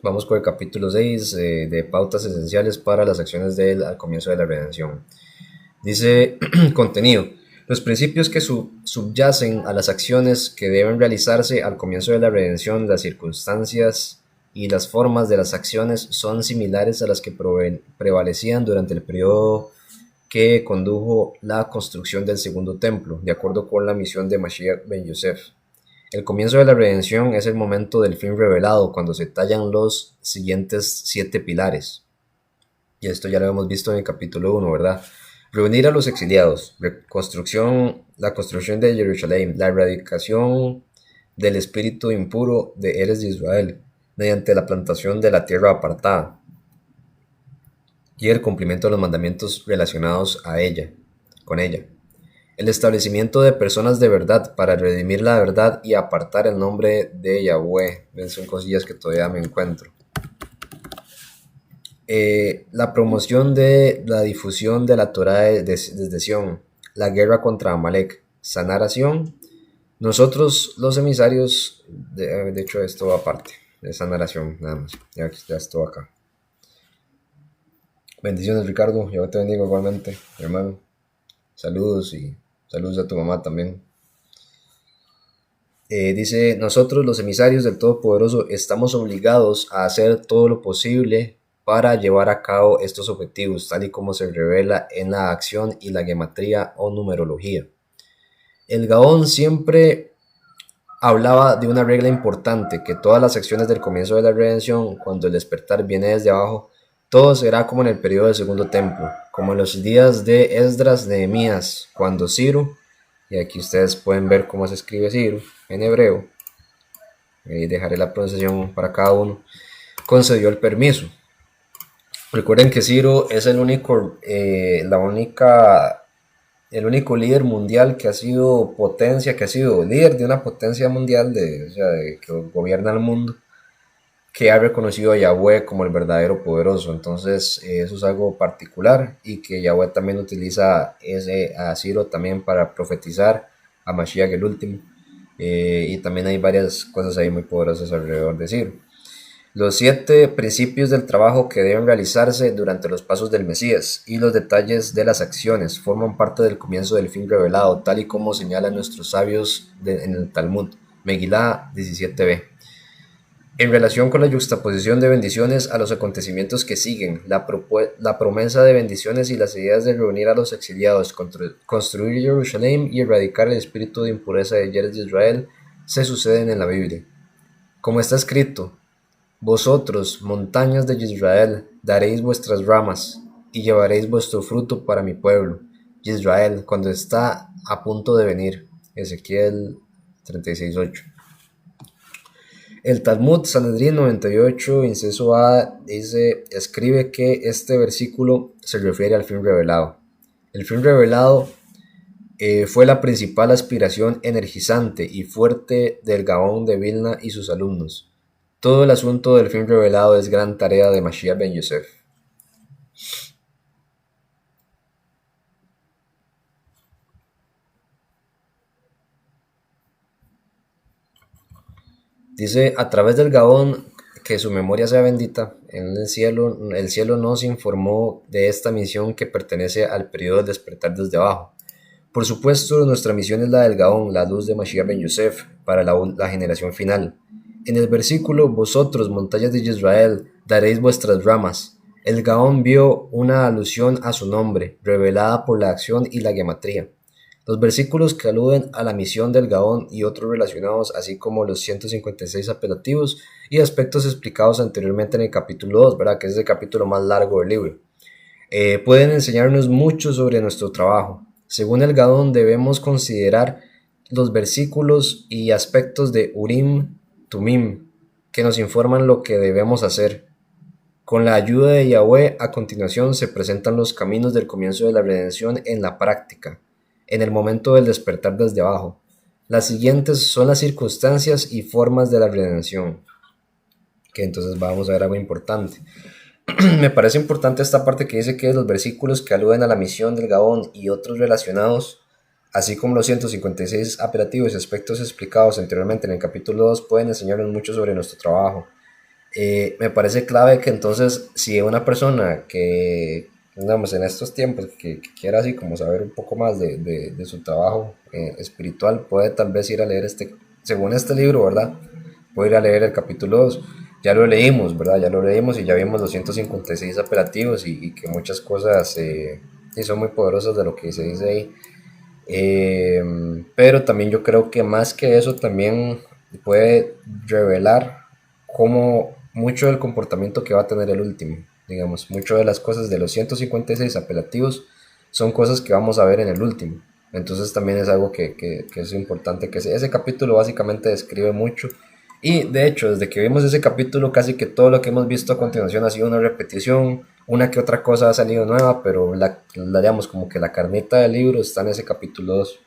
Vamos con el capítulo 6 de pautas esenciales para las acciones de él al comienzo de la redención. Dice contenido. Los principios que subyacen a las acciones que deben realizarse al comienzo de la redención, las circunstancias y las formas de las acciones son similares a las que prevalecían durante el periodo que condujo la construcción del segundo templo, de acuerdo con la misión de Mashiach ben Yosef. El comienzo de la redención es el momento del fin revelado, cuando se tallan los siguientes 7 pilares. Y esto ya lo hemos visto en el capítulo 1, ¿verdad? Reunir a los exiliados, la construcción de Jerusalén, la erradicación del espíritu impuro de Eres de Israel, mediante la plantación de la tierra apartada, y el cumplimiento de los mandamientos relacionados a ella, con ella. El establecimiento de personas de verdad para redimir la verdad y apartar el nombre de Yahweh. Son cosillas que todavía me encuentro. La promoción de la difusión de la Torah desde Sion. La guerra contra Amalek. Sanar a Sion. Nosotros, los emisarios, de hecho esto va aparte, de esa narración nada más. Ya esto acá. Bendiciones, Ricardo. Yo te bendigo igualmente, hermano. Saludos y saludos a tu mamá también. Dice, nosotros los emisarios del Todopoderoso estamos obligados a hacer todo lo posible para llevar a cabo estos objetivos, tal y como se revela en la acción y la gematría o numerología. El Gaón siempre hablaba de una regla importante, que todas las acciones del comienzo de la redención, cuando el despertar viene desde abajo, todo será como en el periodo del segundo templo, como en los días de Esdras, Nehemías, cuando Ciro, y aquí ustedes pueden ver cómo se escribe Ciro en hebreo, dejaré la pronunciación para cada uno, concedió el permiso. Recuerden que Ciro es el único líder mundial que ha sido potencia, que ha sido líder de una potencia mundial, o sea, que gobierna el mundo, que ha reconocido a Yahweh como el verdadero poderoso. Entonces, eso es algo particular, y que Yahweh también utiliza a Ciro también para profetizar a Mashiach el último. Y también hay varias cosas ahí muy poderosas alrededor de Ciro. Los 7 principios del trabajo que deben realizarse durante los pasos del Mesías y los detalles de las acciones forman parte del comienzo del fin revelado, tal y como señalan nuestros sabios en el Talmud, Megilá 17b. En relación con la yuxtaposición de bendiciones a los acontecimientos que siguen, la promesa de bendiciones y las ideas de reunir a los exiliados, construir Jerusalén y erradicar el espíritu de impureza de Eres de Israel se suceden en la Biblia. Como está escrito, vosotros, montañas de Israel, daréis vuestras ramas y llevaréis vuestro fruto para mi pueblo, Israel, cuando está a punto de venir. Ezequiel 36:8. El Talmud Sanedrín 98, inciso A, escribe que este versículo se refiere al fin revelado. El fin revelado fue la principal aspiración energizante y fuerte del Gaón de Vilna y sus alumnos. Todo el asunto del fin revelado es gran tarea de Mashiach ben Yosef. Dice, a través del Gaón, que su memoria sea bendita, en el cielo nos informó de esta misión que pertenece al periodo del despertar desde abajo. Por supuesto, nuestra misión es la del Gaón, la luz de Mashiach ben Yosef, para la generación final. En el versículo, vosotros, montañas de Israel, daréis vuestras ramas. El Gaón vio una alusión a su nombre, revelada por la acción y la gematría. Los versículos que aluden a la misión del Gaón y otros relacionados, así como los 156 apelativos y aspectos explicados anteriormente en el capítulo 2, ¿verdad? Que es el capítulo más largo del libro. Pueden enseñarnos mucho sobre nuestro trabajo. Según el Gaón, debemos considerar los versículos y aspectos de Urim, Tumim, que nos informan lo que debemos hacer. Con la ayuda de Yahweh, a continuación se presentan los caminos del comienzo de la redención en la práctica, en el momento del despertar desde abajo. Las siguientes son las circunstancias y formas de la redención, que entonces vamos a ver algo importante. Me parece importante esta parte que dice que los versículos que aluden a la misión del Gaón y otros relacionados, así como los 156 apelativos y aspectos explicados anteriormente en el capítulo 2, pueden enseñarnos mucho sobre nuestro trabajo. Me parece clave que entonces si una persona que, digamos, en estos tiempos que quiera así como saber un poco más de su trabajo espiritual, puede tal vez ir a leer según este libro, ¿verdad? Puede ir a leer el capítulo 2. Ya lo leímos, ¿verdad? Ya lo leímos y ya vimos los 156 apelativos y que muchas cosas sí son muy poderosas de lo que se dice ahí. Eh, pero también yo creo que más que eso también puede revelar cómo mucho del comportamiento que va a tener el último. Digamos, mucho de las cosas de los 156 apelativos son cosas que vamos a ver en el último. Entonces también es algo que es importante, que ese capítulo básicamente describe mucho. Y de hecho, desde que vimos ese capítulo, casi que todo lo que hemos visto a continuación ha sido una repetición, una que otra cosa ha salido nueva, pero digamos como que la carnita del libro está en ese capítulo 2.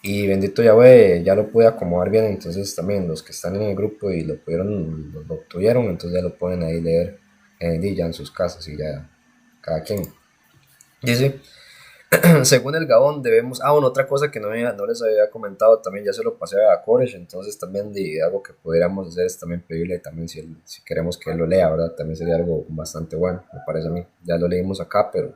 Y bendito Yahweh, ya lo pude acomodar bien, entonces también los que están en el grupo y lo pudieron, lo obtuvieron, entonces ya lo pueden ahí leer ya en sus casas y ya cada quien. Dice, según el Gabón debemos... Ah, bueno, otra cosa que no les había comentado, también ya se lo pasé a Koresh, entonces también algo que podríamos hacer es también pedirle también si queremos que él lo lea, ¿verdad? También sería algo bastante bueno, me parece a mí. Ya lo leímos acá, pero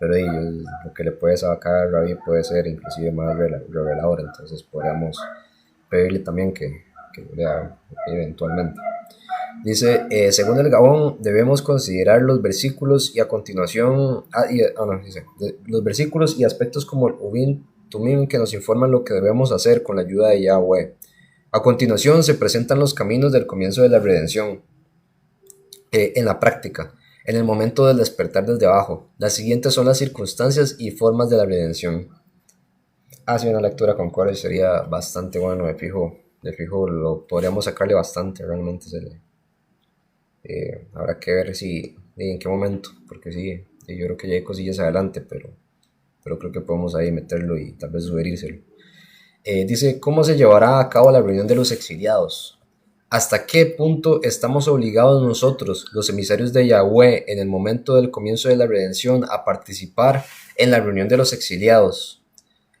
lo que le puede sacar a Ravi puede ser inclusive más revelador, entonces podríamos pedirle también que lo lea eventualmente. Dice, según el Gabón, debemos considerar los versículos y a continuación, no, dice, los versículos y aspectos como el Ubin, Tumim que nos informan lo que debemos hacer con la ayuda de Yahweh. A continuación se presentan los caminos del comienzo de la redención en la práctica, en el momento del despertar desde abajo. Las siguientes son las circunstancias y formas de la redención. Sí, una lectura con cuales sería bastante bueno, de fijo lo podríamos sacarle bastante, realmente habrá que ver si en qué momento, porque sí, yo creo que ya hay cosillas adelante, pero creo que podemos ahí meterlo y tal vez sugerírselo. Dice, ¿cómo se llevará a cabo la reunión de los exiliados? ¿Hasta qué punto estamos obligados nosotros, los emisarios de Yahweh, en el momento del comienzo de la redención, a participar en la reunión de los exiliados?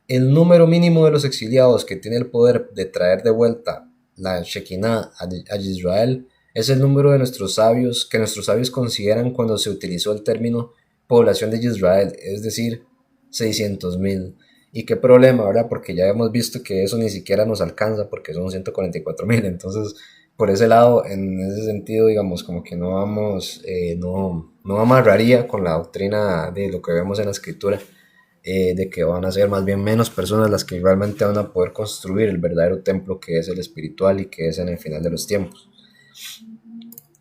El número mínimo de los exiliados que tiene el poder de traer de vuelta la Shekinah a Israel es el número de nuestros sabios que nuestros sabios consideran cuando se utilizó el término población de Israel, es decir, 600,000. Y qué problema, ¿verdad? Porque ya hemos visto que eso ni siquiera nos alcanza porque son 144,000. Entonces, por ese lado, en ese sentido, digamos, como que no vamos, no amarraría con la doctrina de lo que vemos en la escritura, de que van a ser más bien menos personas las que realmente van a poder construir el verdadero templo que es el espiritual y que es en el final de los tiempos.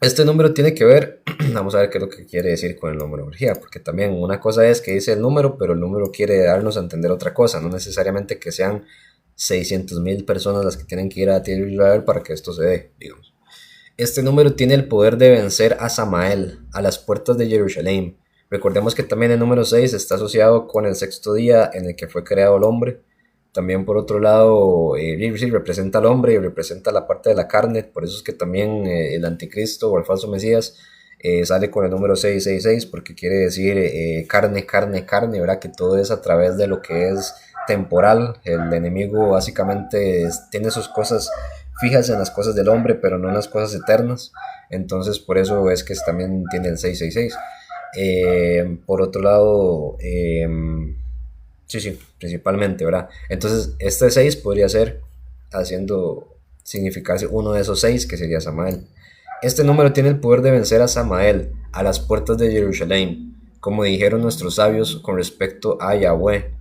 Este número tiene que ver, vamos a ver qué es lo que quiere decir con el numerología, porque también una cosa es que dice el número, pero el número quiere darnos a entender otra cosa, no necesariamente que sean 600,000 personas las que tienen que ir a Tierra de Israel para que esto se dé, digamos. Este número tiene el poder de vencer a Samael, a las puertas de Jerusalén. Recordemos que también el número 6 está asociado con el sexto día en el que fue creado el hombre. También por otro lado, sí, representa al hombre y representa la parte de la carne. Por eso es que también el anticristo o el falso mesías sale con el número 666 porque quiere decir carne, carne, carne, ¿verdad? Que todo es a través de lo que es temporal. El enemigo básicamente tiene sus cosas fijas en las cosas del hombre, pero no en las cosas eternas. Entonces por eso es que también tiene el 666. Por otro lado, sí, principalmente, ¿verdad? Entonces, este 6 podría ser haciendo significarse uno de esos 6, que sería Samael. Este número tiene el poder de vencer a Samael a las puertas de Jerusalén, como dijeron nuestros sabios con respecto a Yahweh.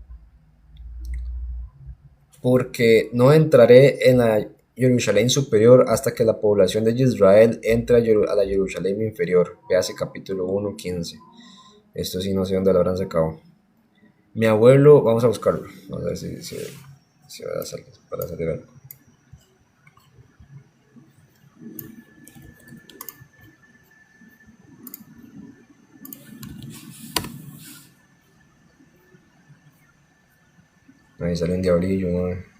Porque no entraré en la Jerusalén superior hasta que la población de Israel entre a la Jerusalén inferior. Véase capítulo 1:15. Esto sí no sé dónde lo habrán sacado. Mi abuelo, vamos a buscarlo. Vamos a ver si va a salir, para salir algo. Ahí sale un diablillo, ¿no?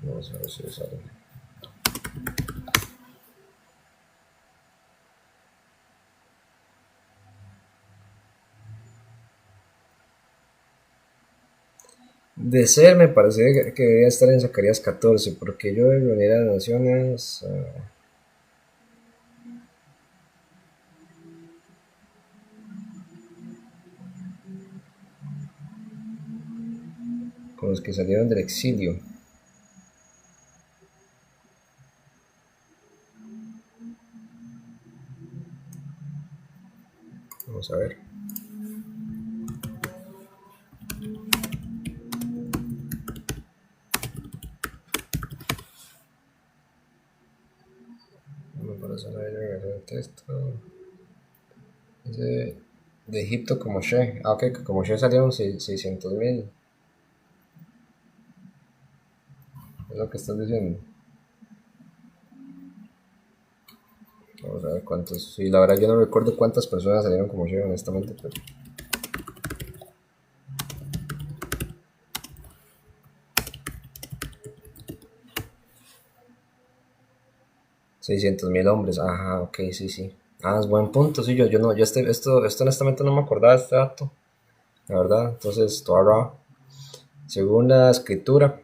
Vamos a ver si sale. De ser, me parece que debería estar en Zacarías 14, porque yo de reunir a las naciones, con los que salieron del exilio. Vamos a ver. No me parece el texto. Dice, de Egipto como Moshe. Ah, ok, que como Moshe salieron 600.000. Es lo que estás diciendo. Vamos a ver cuántos. Sí, la verdad yo no recuerdo cuántas personas salieron como Moshe, honestamente, pero 600.000 hombres. Ajá, ok, sí, sí. Ah, es buen punto, sí, yo no, yo esto honestamente no me acordaba de este dato, la verdad. Entonces, Torah, según la escritura,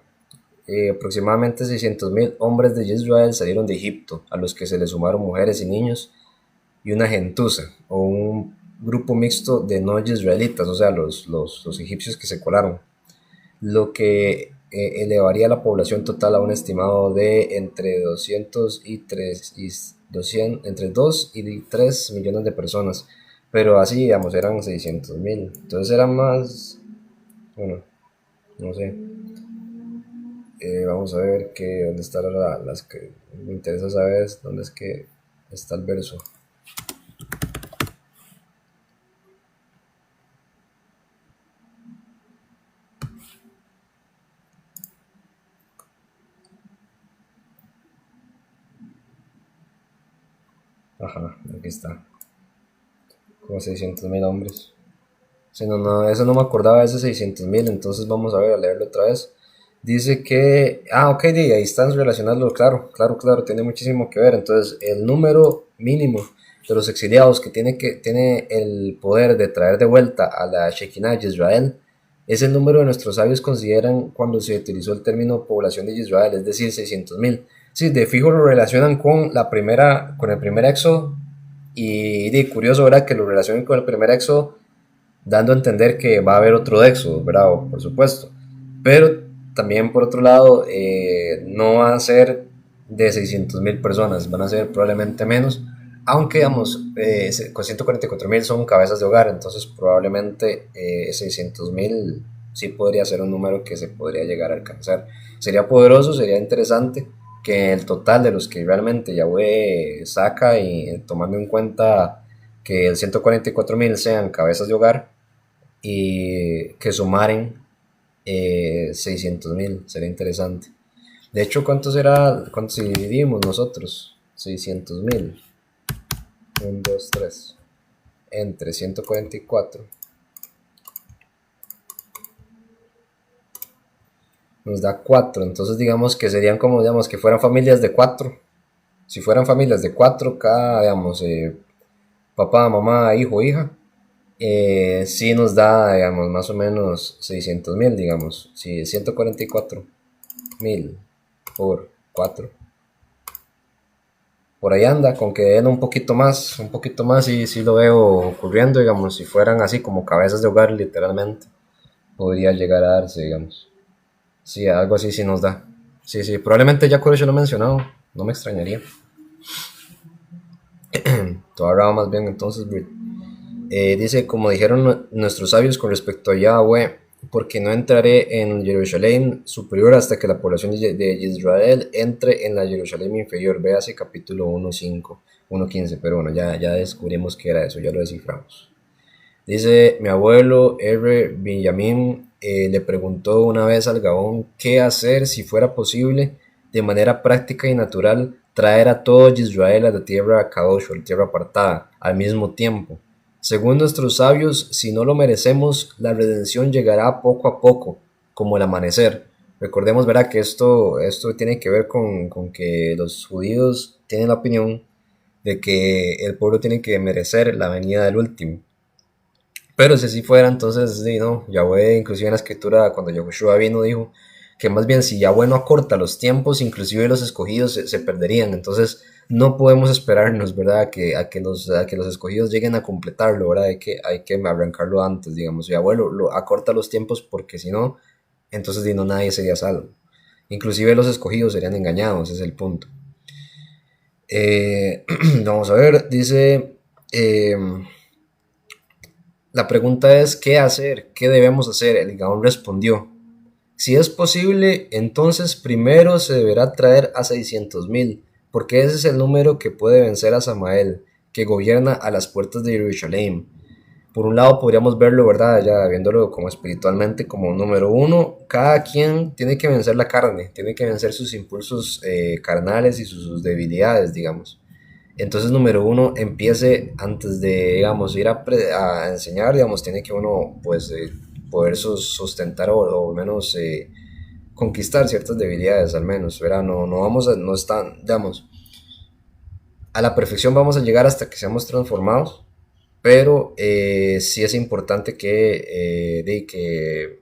aproximadamente 600.000 hombres de Israel salieron de Egipto, a los que se les sumaron mujeres y niños, y una gentuza, o un grupo mixto de no israelitas, o sea, los egipcios que se colaron, lo que elevaría la población total a un estimado de entre 200 y 3 y 200, entre 2 y 3 millones de personas. Pero así, digamos, eran 600.000. Entonces eran más, bueno, no sé. Vamos a ver que, dónde está las que me interesa saber dónde es que está el verso. Ajá, aquí está. Como 600.000 hombres. Sí, no, no, eso no me acordaba de esos 600.000, entonces vamos a ver, a leerlo otra vez. Dice que, ok, ahí están relacionándolo, claro, claro, claro, tiene muchísimo que ver. Entonces, el número mínimo de los exiliados tiene el poder de traer de vuelta a la Shekinah de Israel es el número que nuestros sabios consideran cuando se utilizó el término población de Israel, es decir, 600.000. Sí, de fijo lo relacionan con el primer éxodo y de curioso, ¿verdad? Que lo relacionen con el primer éxodo dando a entender que va a haber otro éxodo, ¿verdad? Por supuesto. Pero también, por otro lado, no van a ser de 600.000 personas, van a ser probablemente menos, aunque, digamos, con 144.000 son cabezas de hogar, entonces probablemente 600.000 sí podría ser un número que se podría llegar a alcanzar. Sería poderoso, sería interesante que el total de los que realmente Yahweh saca y tomando en cuenta que el 144.000 sean cabezas de hogar, y que sumaren 600.000, sería interesante. De hecho, ¿cuánto si dividimos nosotros? 600.000, 1, 2, 3, entre 144, nos da 4, entonces digamos que serían como, digamos, que fueran familias de 4, si fueran familias de 4, cada, digamos, papá, mamá, hijo, hija, sí nos da, digamos, más o menos 600.000, digamos, si 144.000 por 4, por ahí anda, con que den un poquito más y sí lo veo ocurriendo, digamos, si fueran así como cabezas de hogar literalmente, podría llegar a darse, digamos. Sí, algo así sí nos da. Sí, sí, probablemente ya Corecho lo he mencionado, no me extrañaría. Todavía más bien entonces, Brit. Dice, como dijeron nuestros sabios con respecto a Yahweh, porque no entraré en Jerusalén superior hasta que la población de Israel entre en la Jerusalén inferior. Véase capítulo 1.5, 1.15, pero bueno, ya descubrimos que era eso, ya lo desciframos. Dice, mi abuelo R. Benjamin le preguntó una vez al Gabón qué hacer si fuera posible, de manera práctica y natural, traer a todo Israel a la tierra Kadosh, la tierra apartada, al mismo tiempo. Según nuestros sabios, si no lo merecemos, la redención llegará poco a poco, como el amanecer. Recordemos, ¿verdad?, que esto tiene que ver con que los judíos tienen la opinión de que el pueblo tiene que merecer la venida del último. Pero si así fuera, entonces, sí, no, Yahweh, inclusive en la escritura, cuando Yahushua vino, dijo que más bien si Yahweh no acorta los tiempos, inclusive los escogidos se perderían. Entonces, no podemos esperarnos, ¿verdad? A que los escogidos lleguen a completarlo, ¿verdad? Hay que arrancarlo antes, digamos. Yahweh lo acorta los tiempos porque si no, entonces, no, nadie sería salvo. Inclusive los escogidos serían engañados, ese es el punto. Eh, Vamos a ver, dice... eh, la pregunta es, ¿qué hacer? ¿Qué debemos hacer? El Gaón respondió, si es posible, entonces primero se deberá traer a 600,000, porque ese es el número que puede vencer a Samael, que gobierna a las puertas de Jerusalén. Por un lado podríamos verlo, ¿verdad? Ya viéndolo como espiritualmente, como número uno, cada quien tiene que vencer la carne, tiene que vencer sus impulsos carnales y sus debilidades, digamos. Entonces, número uno, empiece antes de, digamos, ir a enseñar, digamos, tiene que uno, pues, poder sustentar o al menos conquistar ciertas debilidades, al menos, ¿verdad? No vamos a, no están, digamos, a la perfección vamos a llegar hasta que seamos transformados, pero sí es importante que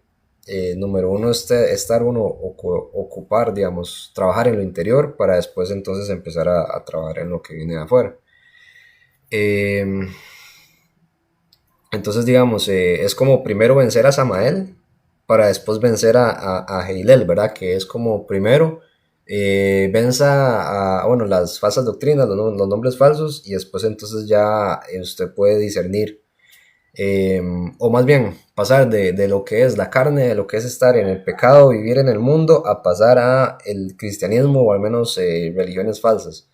número uno, estar uno, ocupar, digamos, trabajar en lo interior para después entonces empezar a trabajar en lo que viene de afuera. Eh, entonces, digamos, es como primero vencer a Samael para después vencer a Heilel, ¿verdad? Que es como primero venza a, bueno, las falsas doctrinas, los nombres falsos, y después entonces ya usted puede discernir, o más bien pasar de lo que es la carne, de lo que es estar en el pecado, vivir en el mundo, a pasar a el cristianismo o al menos religiones falsas.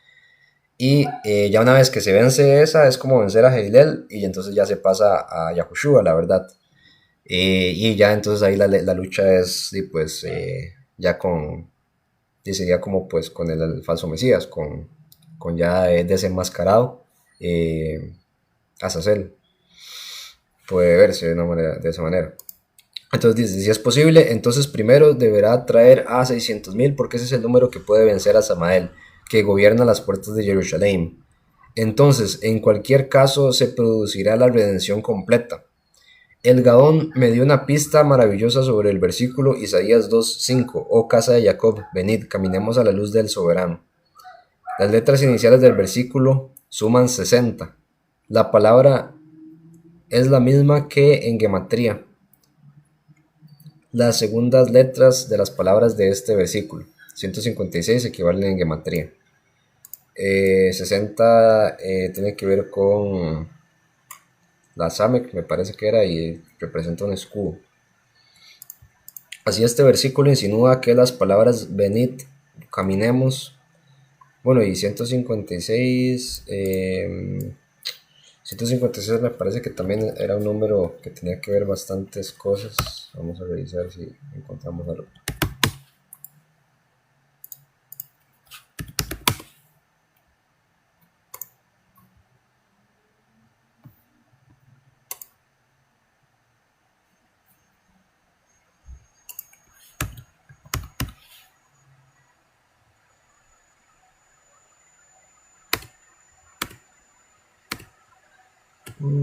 Y ya una vez que se vence esa, es como vencer a Heilel y entonces ya se pasa a Yahushua, la verdad. Y ya entonces ahí la lucha es, y pues, ya con, y sería como pues con el falso Mesías, con ya desenmascarado eh, Azazel. Puede verse de esa manera. Entonces dice, si es posible, entonces primero deberá traer a 600,000 porque ese es el número que puede vencer a Samael, que gobierna las puertas de Jerusalén. Entonces, en cualquier caso, se producirá la redención completa. El Gaón me dio una pista maravillosa sobre el versículo Isaías 2:5. Oh casa de Jacob, venid, caminemos a la luz del soberano. Las letras iniciales del versículo suman 60. La palabra es la misma que en gematría. Las segundas letras de las palabras de este versículo, 156, equivalen en gematría. 60 tiene que ver con la Samek, me parece que era, y representa un escudo. Así este versículo insinúa que las palabras venid, caminemos, bueno, y 156, 156 me parece que también era un número que tenía que ver bastantes cosas. Vamos a revisar si encontramos algo.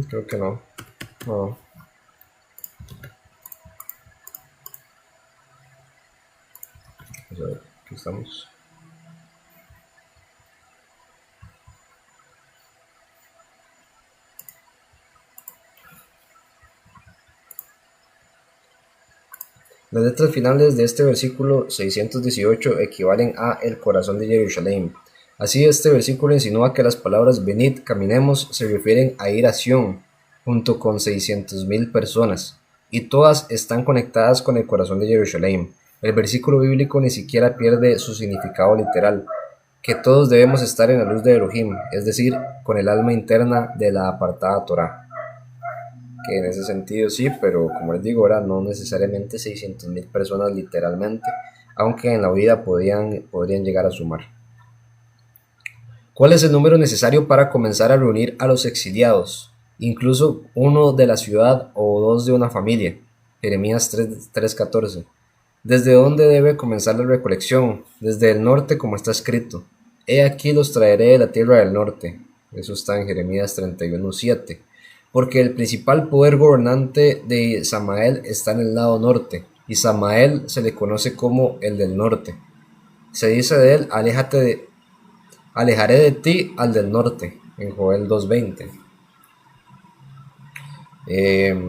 Creo que no. No. Vamos a ver, aquí estamos. Las letras finales de este versículo 618 equivalen a el corazón de Jerusalén. Así este versículo insinúa que las palabras venid, caminemos se refieren a ir a Sión, junto con 600,000 personas, y todas están conectadas con el corazón de Jerusalén. El versículo bíblico ni siquiera pierde su significado literal, que todos debemos estar en la luz de Elohim, es decir, con el alma interna de la apartada Torah. Que en ese sentido sí, pero como les digo, ahora no necesariamente 600,000 personas literalmente, aunque en la vida podrían llegar a sumar. ¿Cuál es el número necesario para comenzar a reunir a los exiliados? Incluso uno de la ciudad o dos de una familia. Jeremías 3:14. ¿Desde dónde debe comenzar la recolección? Desde el norte, como está escrito. He aquí los traeré de la tierra del norte. Eso está en Jeremías 31:7. porque el principal poder gobernante de Samael está en el lado norte, y Samael se le conoce como el del norte. Se dice de él, alejaré de ti al del norte, en Joel 2:20.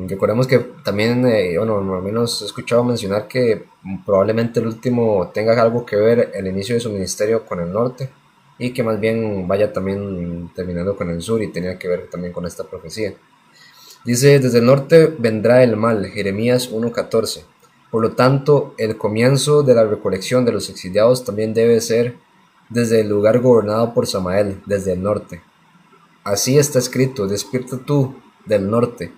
Recordemos que también, bueno, al menos he escuchado mencionar que probablemente el último tenga algo que ver el inicio de su ministerio con el norte y que más bien vaya también terminando con el sur y tenía que ver también con esta profecía. Dice, desde el norte vendrá el mal, Jeremías 1:14. Por lo tanto, el comienzo de la recolección de los exiliados también debe ser desde el lugar gobernado por Samael, desde el norte. Así está escrito, despierta tú del norte.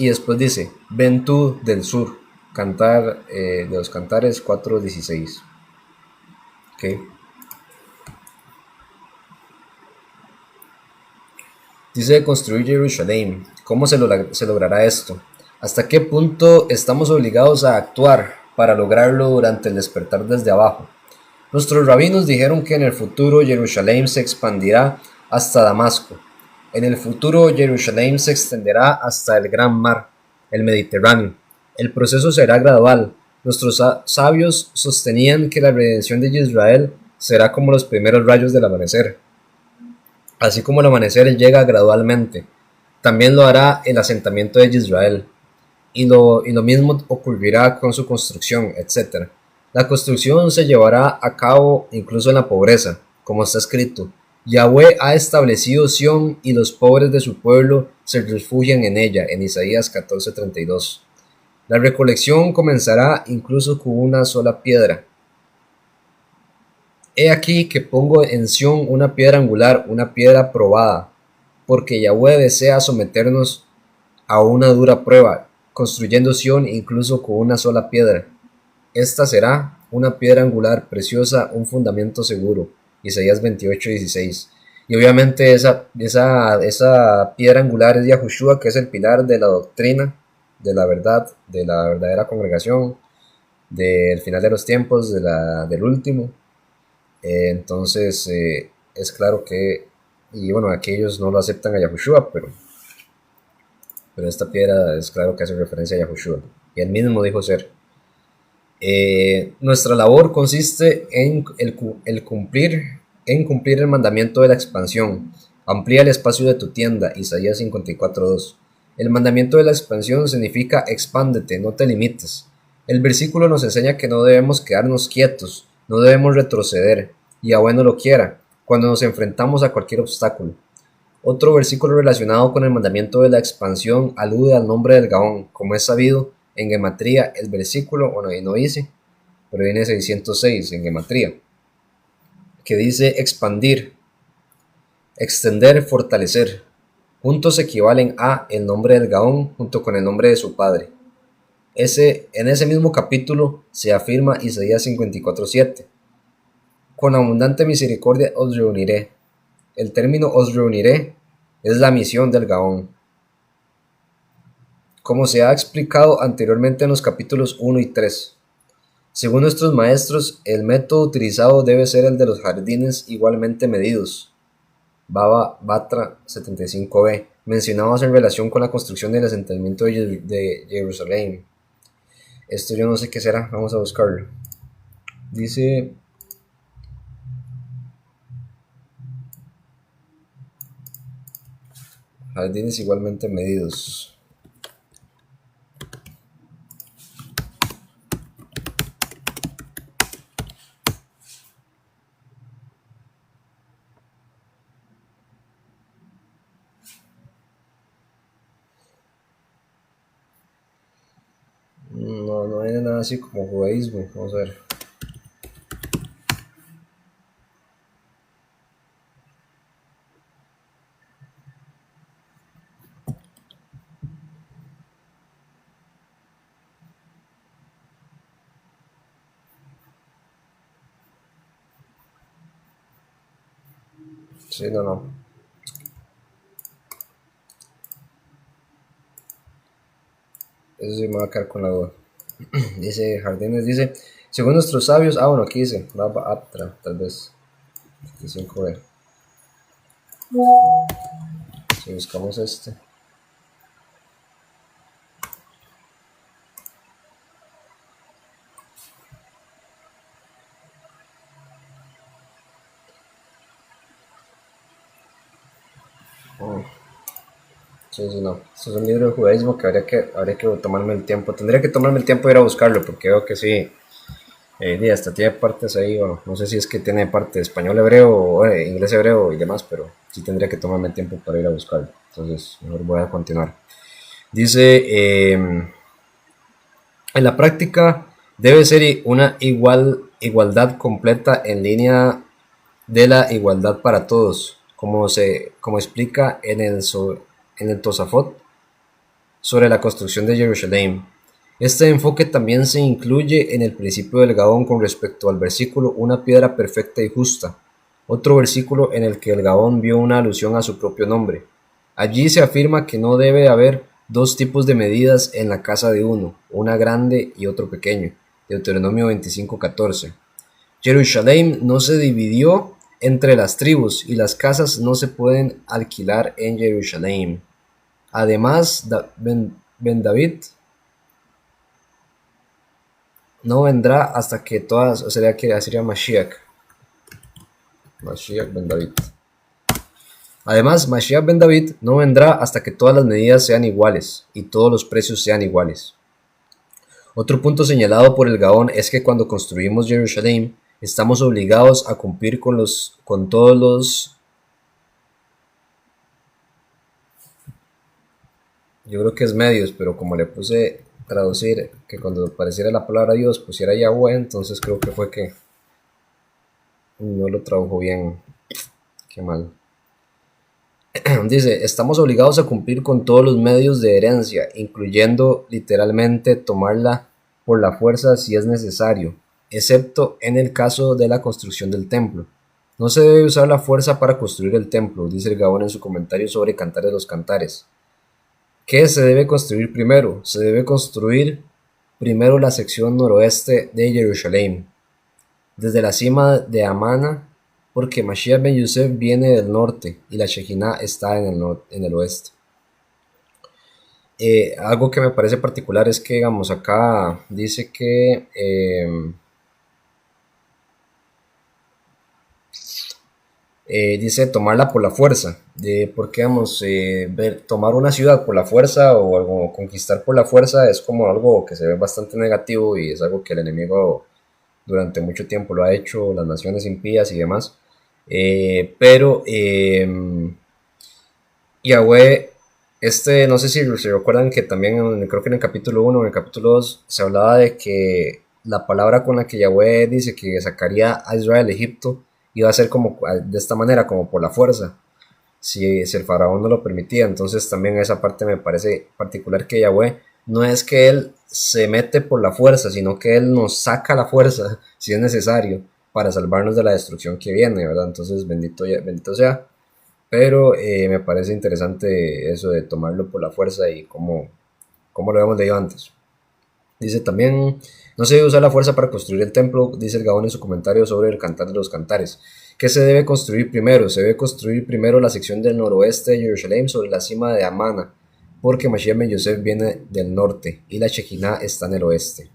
Y después dice, ven tú del sur. Cantar de los Cantares 4:16. Okay. Dice construir Jerusalén. ¿Cómo se logrará esto? ¿Hasta qué punto estamos obligados a actuar para lograrlo durante el despertar desde abajo? Nuestros rabinos dijeron que en el futuro Jerusalén se expandirá hasta Damasco. En el futuro Jerusalén se extenderá hasta el gran mar, el Mediterráneo. El proceso será gradual. Nuestros sabios sostenían que la redención de Israel será como los primeros rayos del amanecer. Así como el amanecer llega gradualmente, también lo hará el asentamiento de Israel. Y lo mismo ocurrirá con su construcción, etc. La construcción se llevará a cabo incluso en la pobreza, como está escrito. Yahweh ha establecido Sión y los pobres de su pueblo se refugian en ella, en Isaías 14:32. La recolección comenzará incluso con una sola piedra. He aquí que pongo en Sión una piedra angular, una piedra probada, porque Yahweh desea someternos a una dura prueba, construyendo Sión incluso con una sola piedra. Esta será una piedra angular preciosa, un fundamento seguro. Isaías 28:16. Y obviamente esa piedra angular es Yahushua, que es el pilar de la doctrina, de la verdad, de la verdadera congregación, del final de los tiempos, del último. Entonces, es claro que, y bueno, aquellos no lo aceptan a Yahushua, pero esta piedra es claro que hace referencia a Yahushua. Y él mismo dijo ser. Nuestra labor consiste en cumplir el mandamiento de la expansión. Amplía el espacio de tu tienda, Isaías 54:2. El mandamiento de la expansión significa expándete, no te limites. El versículo nos enseña que no debemos quedarnos quietos, no debemos retroceder, y a bueno lo quiera, cuando nos enfrentamos a cualquier obstáculo. Otro versículo relacionado con el mandamiento de la expansión alude al nombre del Gaón, como es sabido en gematría. El versículo, bueno, ahí no dice, pero viene 606 en gematría, que dice expandir, extender, fortalecer. Juntos equivalen a el nombre del Gaón junto con el nombre de su padre. En ese mismo capítulo se afirma Isaías 54:7. Con abundante misericordia os reuniré. El término os reuniré es la misión del Gaón. Como se ha explicado anteriormente en los capítulos 1 y 3. Según nuestros maestros, el método utilizado debe ser el de los jardines igualmente medidos. Baba Batra 75b, mencionados en relación con la construcción del asentamiento de Jerusalén. Esto yo no sé qué será, vamos a buscarlo. Dice... jardines igualmente medidos. No hay nada así como judaísmo. Vamos a ver. Sí, no. Eso sí me va a quedar con la duda. Dice jardines, dice, según nuestros sabios, bueno, aquí dice, Baba Aptra, tal vez, 75b. Si buscamos este. Mm, sí, sí, no. Esto es un libro de judaísmo que habría que tomarme el tiempo. Tendría que tomarme el tiempo de ir a buscarlo porque veo que sí. Hasta tiene partes ahí, bueno, no sé si es que tiene parte de español hebreo o inglés hebreo y demás, pero sí tendría que tomarme el tiempo para ir a buscarlo. Entonces, mejor voy a continuar. Dice, en la práctica debe ser una igualdad completa en línea de la igualdad para todos, como explica en el Tosafot sobre la construcción de Jerusalén. Este enfoque también se incluye en el principio del Gaón con respecto al versículo una piedra perfecta y justa, otro versículo en el que el Gaón vio una alusión a su propio nombre. Allí se afirma que no debe haber dos tipos de medidas en la casa de uno, una grande y otro pequeño. Deuteronomio 25:14. Jerusalén no se dividió entre las tribus y las casas no se pueden alquilar en Jerusalén. Además, Ben David no vendrá hasta que todas, o sea que sería Mashiach Ben David. Además, Mashiach Ben David no vendrá hasta que todas las medidas sean iguales y todos los precios sean iguales. Otro punto señalado por el Gaón es que cuando construimos Jerusalén, estamos obligados a cumplir con todos los, yo creo que es medios, pero como le puse traducir que cuando apareciera la palabra Dios pusiera Yahweh, entonces creo que fue que no lo tradujo bien. Qué mal. Dice, estamos obligados a cumplir con todos los medios de herencia, incluyendo literalmente tomarla por la fuerza si es necesario, excepto en el caso de la construcción del templo. No se debe usar la fuerza para construir el templo, dice el Gaón en su comentario sobre Cantares de los Cantares. ¿Qué se debe construir primero? Se debe construir primero la sección noroeste de Jerusalén, desde la cima de Amana, porque Mashiach ben Yosef viene del norte y la Shekinah está en el oeste. Algo que me parece particular es que, digamos, acá dice que dice tomarla por la fuerza, porque, digamos, tomar una ciudad por la fuerza o algo, conquistar por la fuerza es como algo que se ve bastante negativo y es algo que el enemigo durante mucho tiempo lo ha hecho, las naciones impías y demás. Pero Yahweh, no sé si se recuerdan que también, creo que en el capítulo 1 o en el capítulo 2 se hablaba de que la palabra con la que Yahweh dice que sacaría a Israel de Egipto iba a ser como de esta manera, como por la fuerza, si el faraón no lo permitía. Entonces también esa parte me parece particular, que Yahweh no es que él se mete por la fuerza, sino que él nos saca la fuerza si es necesario para salvarnos de la destrucción que viene, ¿verdad? Entonces bendito sea. Pero me parece interesante eso de tomarlo por la fuerza y cómo lo habíamos leído antes. Dice también, no se debe usar la fuerza para construir el templo, dice el Gaón en su comentario sobre el Cantar de los Cantares. ¿Qué se debe construir primero? Se debe construir primero la sección del noroeste de Jerusalén sobre la cima de Amana, porque Mashiach ben Yosef viene del norte y la Shekinah está en el oeste.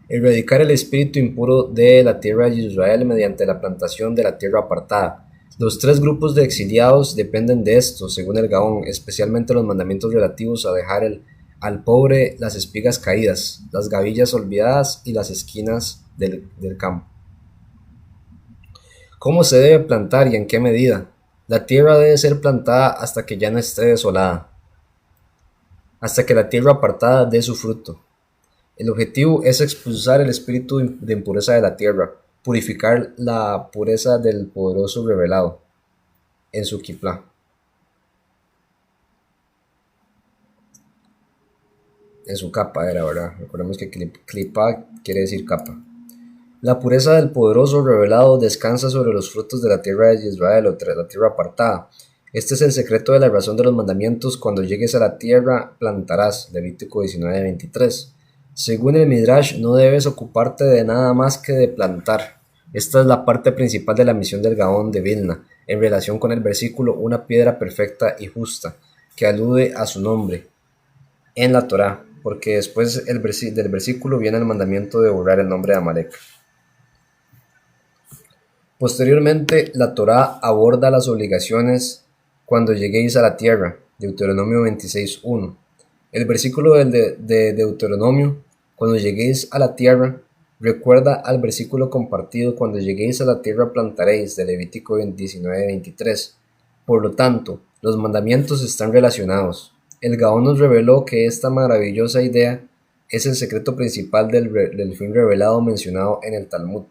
Erradicar el espíritu impuro de la tierra de Israel mediante la plantación de la tierra apartada. Los tres grupos de exiliados dependen de esto, según el Gaón, especialmente los mandamientos relativos a dejar al pobre las espigas caídas, las gavillas olvidadas y las esquinas del campo. ¿Cómo se debe plantar y en qué medida? La tierra debe ser plantada hasta que ya no esté desolada, hasta que la tierra apartada dé su fruto. El objetivo es expulsar el espíritu de impureza de la tierra, purificar la pureza del poderoso revelado en su Kiplah. En su capa era, ¿verdad? Recordemos que Clipa quiere decir capa. La pureza del poderoso revelado descansa sobre los frutos de la tierra de Israel, o la tierra apartada. Este es el secreto de la razón de los mandamientos: cuando llegues a la tierra plantarás. Levítico 19:23. Según el Midrash, no debes ocuparte de nada más que de plantar. Esta es la parte principal de la misión del Gaón de Vilna, en relación con el versículo una piedra perfecta y justa, que alude a su nombre en la Torá, porque después del versículo viene el mandamiento de borrar el nombre de Amalek. Posteriormente, la Torá aborda las obligaciones cuando lleguéis a la tierra. Deuteronomio 26:1. El versículo de Deuteronomio, cuando lleguéis a la tierra, recuerda al versículo compartido, cuando lleguéis a la tierra plantaréis, de Levítico 19:23. Por lo tanto, los mandamientos están relacionados. El Gaón nos reveló que esta maravillosa idea es el secreto principal del fin revelado mencionado en el Talmud.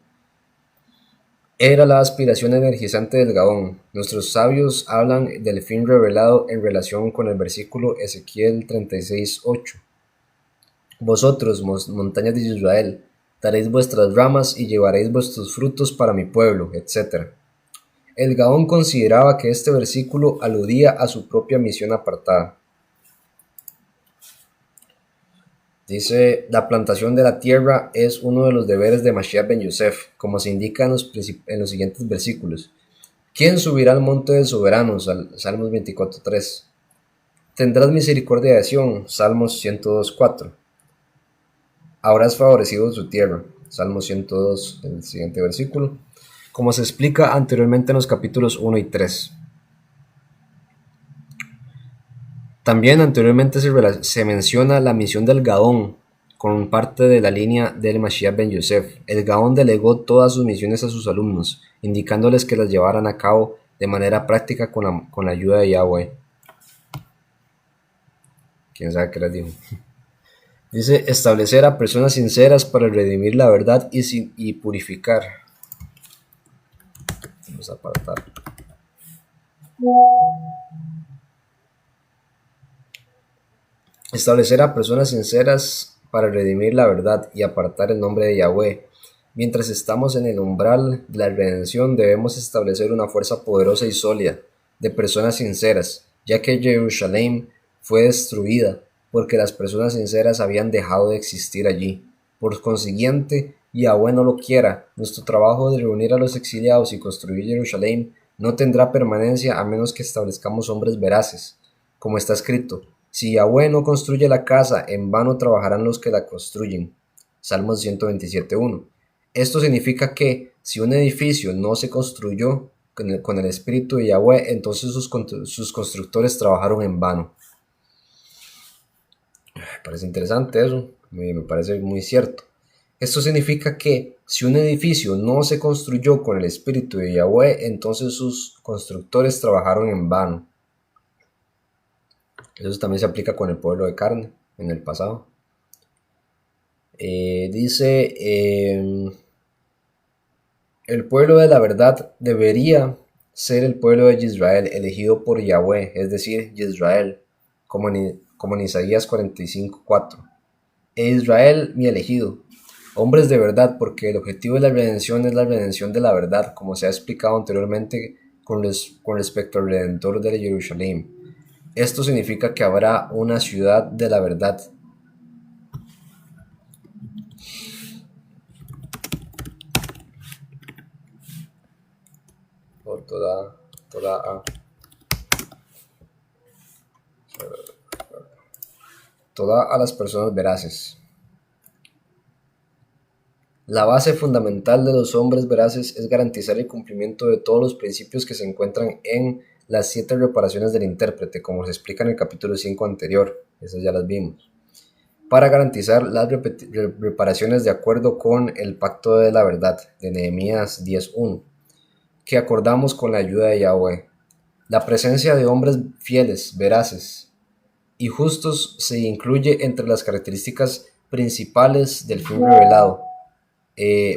Era la aspiración energizante del Gaón. Nuestros sabios hablan del fin revelado en relación con el versículo Ezequiel 36:8. Vosotros, montañas de Israel, daréis vuestras ramas y llevaréis vuestros frutos para mi pueblo, etc. El Gaón consideraba que este versículo aludía a su propia misión apartada. Dice, la plantación de la tierra es uno de los deberes de Mashiach ben Yosef, como se indica en los siguientes versículos. ¿Quién subirá al monte del soberano? Salmos 24:3. Tendrás misericordia de Sión, Salmos 102:4. Habrás favorecido su tierra, Salmos 102, el siguiente versículo, como se explica anteriormente en los capítulos 1 y 3. También anteriormente se menciona la misión del Gaón con parte de la línea del Mashiach ben Yosef. El Gaón delegó todas sus misiones a sus alumnos, indicándoles que las llevaran a cabo de manera práctica con la ayuda de Yahweh. ¿Quién sabe qué les dijo? Dice, establecer a personas sinceras para redimir la verdad y purificar. Vamos a apartar. Establecer a personas sinceras para redimir la verdad y apartar el nombre de Yahweh. Mientras estamos en el umbral de la redención, debemos establecer una fuerza poderosa y sólida de personas sinceras, ya que Jerusalén fue destruida porque las personas sinceras habían dejado de existir allí. Por consiguiente, Yahweh no lo quiera, nuestro trabajo de reunir a los exiliados y construir Jerusalén no tendrá permanencia a menos que establezcamos hombres veraces. Como está escrito, si Yahweh no construye la casa, en vano trabajarán los que la construyen. Salmos 127:1. Esto significa que si un edificio no se construyó con el espíritu de Yahweh, entonces sus constructores trabajaron en vano. Me parece interesante eso, me parece muy cierto. Esto significa que si un edificio no se construyó con el espíritu de Yahweh, entonces sus constructores trabajaron en vano. Eso también se aplica con el pueblo de carne en el pasado. Dice, el pueblo de la verdad debería ser el pueblo de Israel, elegido por Yahweh, es decir, Israel, como en Isaías 45:4. Israel, mi elegido, hombres de verdad, porque el objetivo de la redención es la redención de la verdad, como se ha explicado anteriormente con respecto al Redentor de Jerusalén. Esto significa que habrá una ciudad de la verdad. Toda a las personas veraces. La base fundamental de los hombres veraces es garantizar el cumplimiento de todos los principios que se encuentran en las 7 reparaciones del intérprete, como se explica en el capítulo 5 anterior, esas ya las vimos, para garantizar las reparaciones de acuerdo con el pacto de la verdad de Nehemías 10:1, que acordamos con la ayuda de Yahweh. La presencia de hombres fieles, veraces y justos se incluye entre las características principales del fin revelado,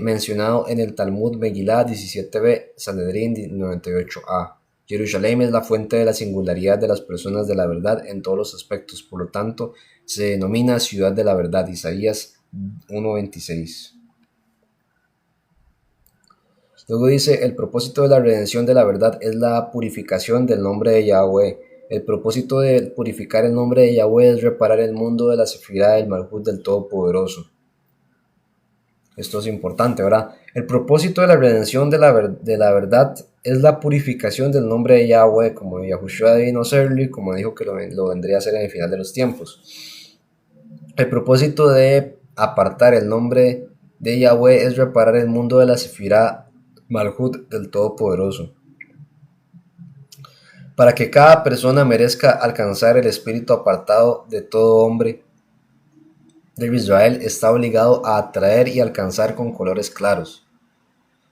mencionado en el Talmud Megilá 17b, Sanedrín 98a. Jerusalén es la fuente de la singularidad de las personas de la verdad en todos los aspectos, por lo tanto se denomina ciudad de la verdad, Isaías 1:26. Luego dice, el propósito de la redención de la verdad es la purificación del nombre de Yahweh. El propósito de purificar el nombre de Yahweh es reparar el mundo de la sefirá del Malhut del Todopoderoso. Esto es importante, ¿verdad? El propósito de la redención de la verdad es la purificación del nombre de Yahweh, como Yahushua vino a hacerlo y como dijo que lo vendría a hacer en el final de los tiempos. El propósito de apartar el nombre de Yahweh es reparar el mundo de la sefirá Malhut del Todopoderoso. para que cada persona merezca alcanzar el espíritu apartado de todo hombre de Israel, está obligado a atraer y alcanzar con colores claros.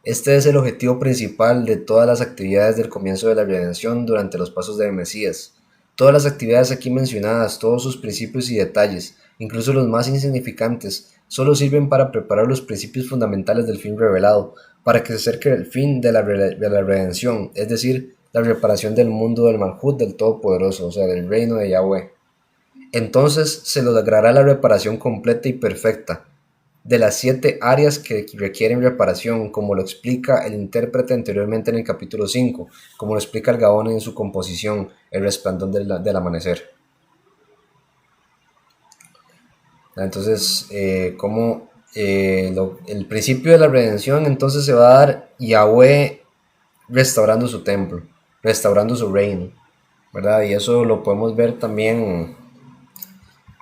Este es el objetivo principal de todas las actividades del comienzo de la redención durante los pasos del Mesías. Todas las actividades aquí mencionadas, todos sus principios y detalles, incluso los más insignificantes, solo sirven para preparar los principios fundamentales del fin revelado, para que se acerque el fin de la redención, es decir, la reparación del mundo del Malhut del Todopoderoso, o sea, del reino de Yahweh. Entonces se logrará la reparación completa y perfecta de las 7 áreas que requieren reparación, como lo explica el intérprete anteriormente en el capítulo 5, como lo explica el Gaón en su composición, El resplandor del amanecer. Entonces, el principio de la redención entonces se va a dar Yahweh restaurando su templo, restaurando su reino, ¿verdad? Y eso lo podemos ver también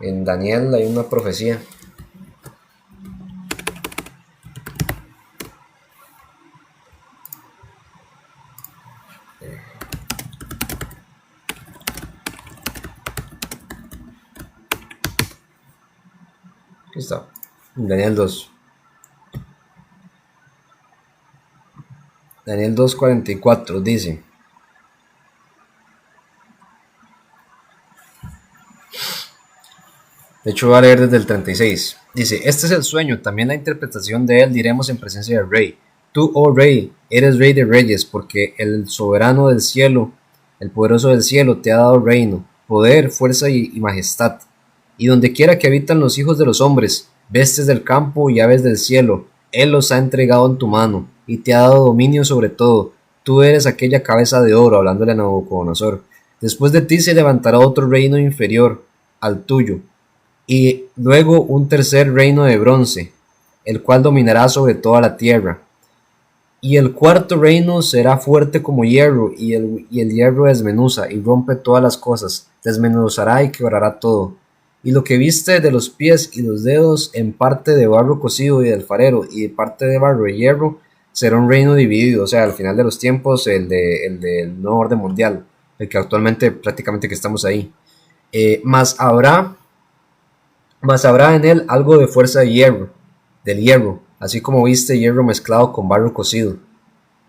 en Daniel, hay una profecía. Aquí está, Daniel 2. Daniel 2:44 dice: de hecho voy a leer desde el 36. Dice: este es el sueño, también la interpretación de él diremos en presencia del rey. Tú, oh rey, eres rey de reyes, porque el soberano del cielo, el poderoso del cielo, te ha dado reino, poder, fuerza y majestad. Y donde quiera que habitan los hijos de los hombres, bestes del campo y aves del cielo, él los ha entregado en tu mano, y te ha dado dominio sobre todo. Tú eres aquella cabeza de oro, hablándole a Nabucodonosor. Después de ti se levantará otro reino inferior al tuyo, y luego un tercer reino de bronce, el cual dominará sobre toda la tierra. Y el cuarto reino será fuerte como hierro, y el hierro desmenuza y rompe todas las cosas, desmenuzará y quebrará todo. Y lo que viste de los pies y los dedos, en parte de barro cocido y de alfarero, y de parte de barro y hierro, será un reino dividido, o sea, al final de los tiempos, el del nuevo orden mundial, el que actualmente prácticamente que estamos ahí. Mas habrá en él algo de fuerza de hierro, del hierro, así como viste hierro mezclado con barro cocido.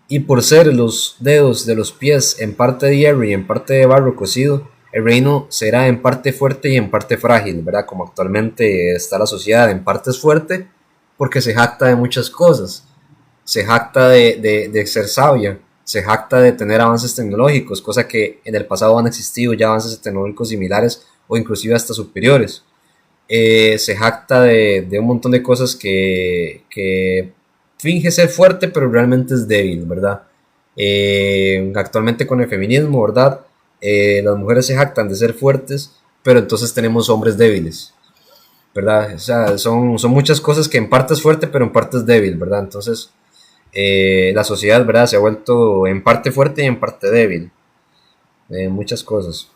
Y por ser los dedos de los pies en parte de hierro y en parte de barro cocido, el reino será en parte fuerte y en parte frágil, ¿verdad? Como actualmente está la sociedad, en parte es fuerte porque se jacta de muchas cosas, se jacta de ser sabia, se jacta de tener avances tecnológicos, cosa que en el pasado han existido ya avances tecnológicos similares o inclusive hasta superiores. Se jacta de un montón de cosas que finge ser fuerte, pero realmente es débil, ¿verdad? Actualmente con el feminismo, ¿verdad? Las mujeres se jactan de ser fuertes, pero entonces tenemos hombres débiles, ¿verdad? O sea, son muchas cosas que en parte es fuerte, pero en parte es débil, ¿verdad? Entonces, la sociedad, ¿verdad? Se ha vuelto en parte fuerte y en parte débil. Muchas cosas.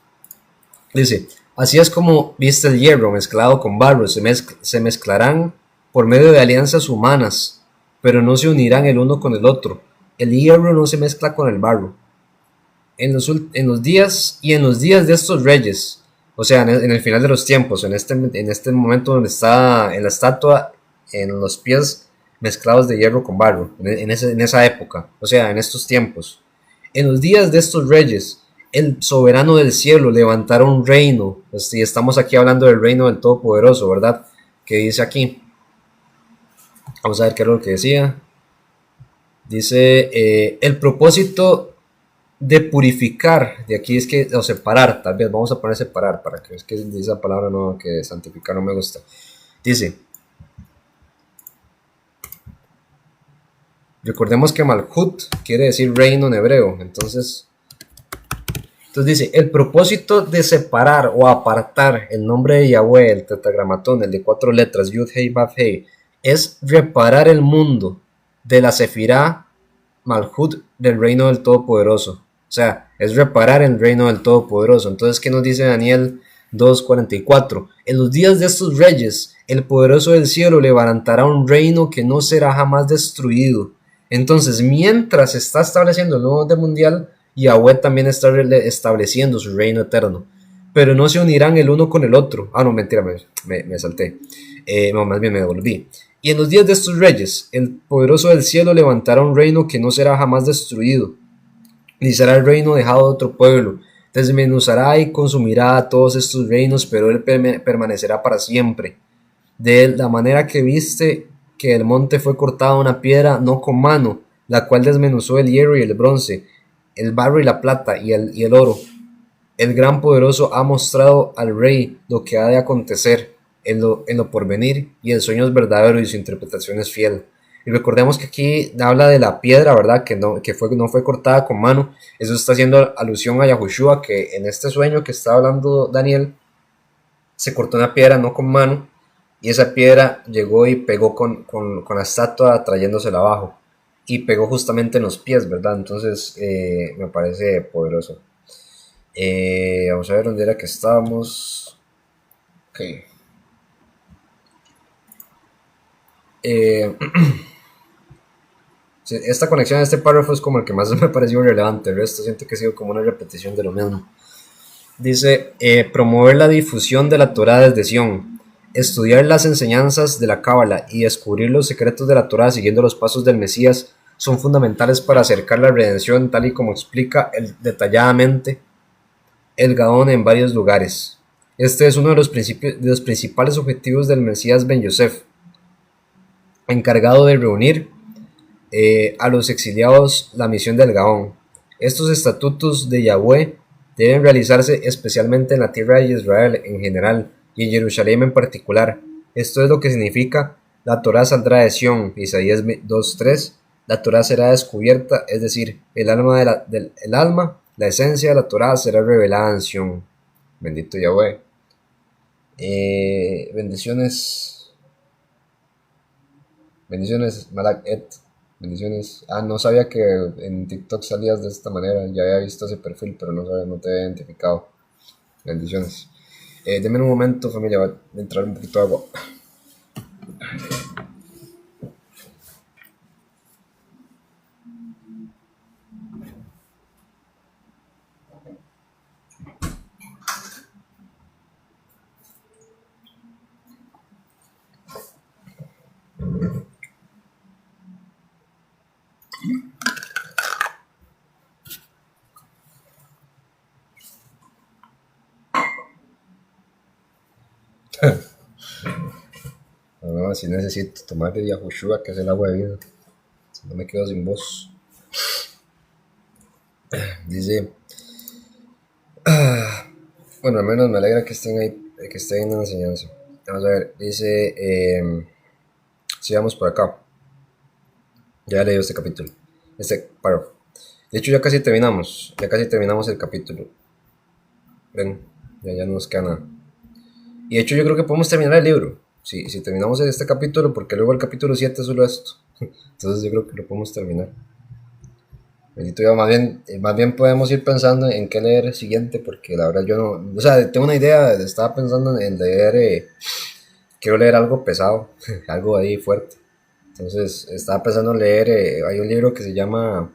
Dice: así es como viste el hierro mezclado con barro, se mezclarán por medio de alianzas humanas, pero no se unirán el uno con el otro. El hierro no se mezcla con el barro. En los días de estos reyes, o sea, en el final de los tiempos, en este momento donde está en la estatua, en los pies mezclados de hierro con barro, en esa época, o sea, en estos tiempos. En los días de estos reyes, el soberano del cielo levantará un reino, y estamos aquí hablando del reino del Todopoderoso, ¿verdad? Que dice aquí, vamos a ver qué es lo que decía. Dice, el propósito de purificar, de aquí es que, o separar, tal vez vamos a poner separar, para que es que esa palabra no, que santificar no me gusta. Dice, recordemos que Malhut quiere decir reino en hebreo, entonces dice, el propósito de separar o apartar el nombre de Yahweh, el tetragramatón, el de 4 letras, Yud Hei Vav Hei, es reparar el mundo de la Sefirá Malhut del reino del Todopoderoso. O sea, es reparar el reino del Todopoderoso. Entonces, ¿qué nos dice Daniel 2:44? En los días de estos reyes, el poderoso del cielo levantará un reino que no será jamás destruido. Entonces, mientras se está estableciendo el nuevo orden mundial, Yahweh también está estableciendo su reino eterno, pero no se unirán el uno con el otro. Ah, no, mentira, me salté. No, más bien me devolví. Y en los días de estos reyes, el poderoso del cielo levantará un reino que no será jamás destruido, ni será el reino dejado de otro pueblo. Desmenuzará y consumirá a todos estos reinos, pero él permanecerá para siempre. De la manera que viste que el monte fue cortado una piedra, no con mano, la cual desmenuzó el hierro y el bronce, el barro y la plata y el oro. El gran poderoso ha mostrado al rey lo que ha de acontecer en lo porvenir, y el sueño es verdadero y su interpretación es fiel. Y recordemos que aquí habla de la piedra, ¿verdad? No fue cortada con mano. Eso está haciendo alusión a Yahushua, que en este sueño que está hablando Daniel, se cortó una piedra no con mano, y esa piedra llegó y pegó con la estatua trayéndosela abajo. Y pegó justamente en los pies, ¿verdad? Entonces me parece poderoso. Vamos a ver dónde era que estábamos. Ok. Eh, esta conexión de este párrafo es como el que más me pareció relevante. El resto siento que ha sido como una repetición de lo mismo. Dice, promover la difusión de la Torah desde Sion, estudiar las enseñanzas de la Cábala y descubrir los secretos de la Torah siguiendo los pasos del Mesías son fundamentales para acercar la redención, tal y como explica detalladamente el Gaón en varios lugares. Este es uno de los principales objetivos del Mesías Ben Yosef, encargado de reunir a los exiliados la misión del Gaón. Estos estatutos de Yahweh deben realizarse especialmente en la tierra de Israel en general y en Jerusalén en particular. Esto es lo que significa la Torá saldrá de Sión, Isaías 2.3. La Torá será descubierta, es decir, el alma, la esencia de la Torá será revelada en Sión. Bendito Yahweh. Bendiciones. Bendiciones, Malak Et. Bendiciones. Ah, no sabía que en TikTok salías de esta manera. Ya había visto ese perfil, pero no sabía, no te había identificado. Bendiciones. Denme un momento, familia. Va a entrar un poquito de agua. No, si necesito tomar de Yahushua, que es el agua de vida. Si no me quedo sin voz. Dice. Bueno, al menos me alegra que estén ahí, que estén en la enseñanza. Vamos a ver, dice. Sigamos por acá. Ya he leído este capítulo. Paro. De hecho, ya casi terminamos. Ya casi terminamos el capítulo. Ven, ya no nos queda nada. Y de hecho, yo creo que podemos terminar el libro. Si terminamos este capítulo, porque luego el capítulo 7 es solo esto. Entonces, yo creo que lo podemos terminar. Bendito Dios, más bien podemos ir pensando en qué leer el siguiente, porque la verdad yo no. O sea, tengo una idea. Estaba pensando en leer. Quiero leer algo pesado, algo ahí fuerte. Entonces, estaba pensando en leer. Hay un libro que se llama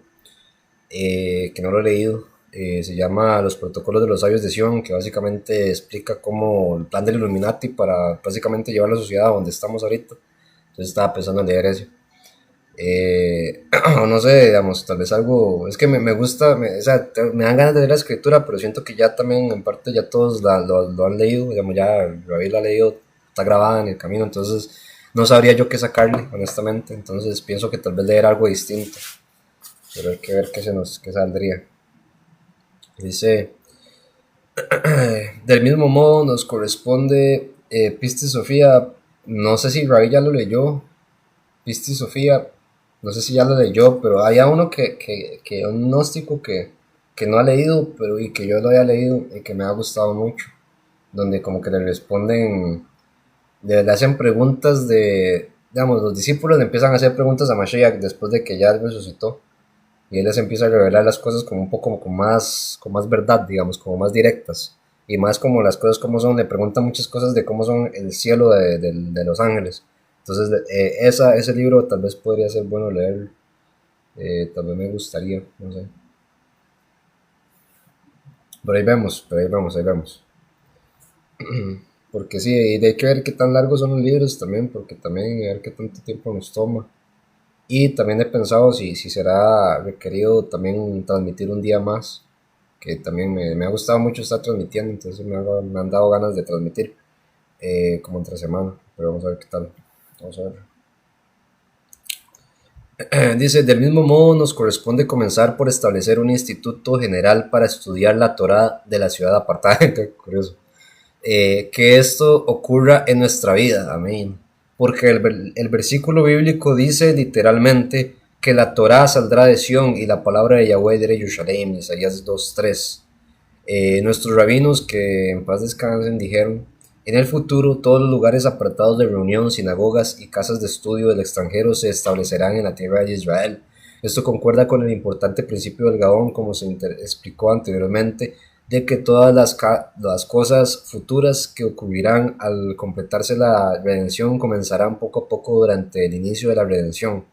que no lo he leído. Se llama Los Protocolos de los Sabios de Sion, que básicamente explica cómo el plan del Illuminati para básicamente llevar la sociedad a donde estamos ahorita. Entonces estaba pensando en leer eso. No sé, digamos, tal vez algo. Es que me gusta, o sea, me dan ganas de leer la escritura, pero siento que ya también, en parte, ya todos lo han leído. Digamos, ya Ravi la ha leído, está grabada en el camino, entonces no sabría yo qué sacarle, honestamente. Entonces pienso que tal vez leer algo distinto. Pero hay que ver qué saldría. Dice, del mismo modo nos corresponde Pistis Sofía. No sé si Ravi ya lo leyó. Pistis Sofía, no sé si ya lo leyó, pero hay uno que un gnóstico que no ha leído, pero y que yo lo haya leído y que me ha gustado mucho. Donde como que le responden, le hacen preguntas digamos, los discípulos le empiezan a hacer preguntas a Mashiach después de que ya resucitó. Y él les empieza a revelar las cosas como un poco con más verdad, digamos, como más directas. Y más como las cosas como son, le preguntan muchas cosas de cómo son el cielo de Los Ángeles. Entonces, ese libro tal vez podría ser bueno leer. Tal vez me gustaría, no sé. pero ahí vemos, ahí vemos. Porque sí, y hay que ver qué tan largos son los libros también, porque también hay que ver qué tanto tiempo nos toma. Y también he pensado si será requerido también transmitir un día más, que también me ha gustado mucho estar transmitiendo, entonces me han dado ganas de transmitir como entre semana, pero vamos a ver qué tal. Vamos a ver. Dice, del mismo modo nos corresponde comenzar por establecer un instituto general para estudiar la Torá de la ciudad apartada. Qué curioso. Que esto ocurra en nuestra vida, amén. Porque el versículo bíblico dice literalmente que la Torá saldrá de Sión y la palabra de Yahweh de Jerusalén, Isaías 2:3. Nuestros rabinos, que en paz descansen, dijeron, en el futuro todos los lugares apartados de reunión, sinagogas y casas de estudio del extranjero se establecerán en la tierra de Israel. Esto concuerda con el importante principio del Gaón, como se explicó anteriormente, de que todas las cosas futuras que ocurrirán al completarse la redención comenzarán poco a poco durante el inicio de la redención.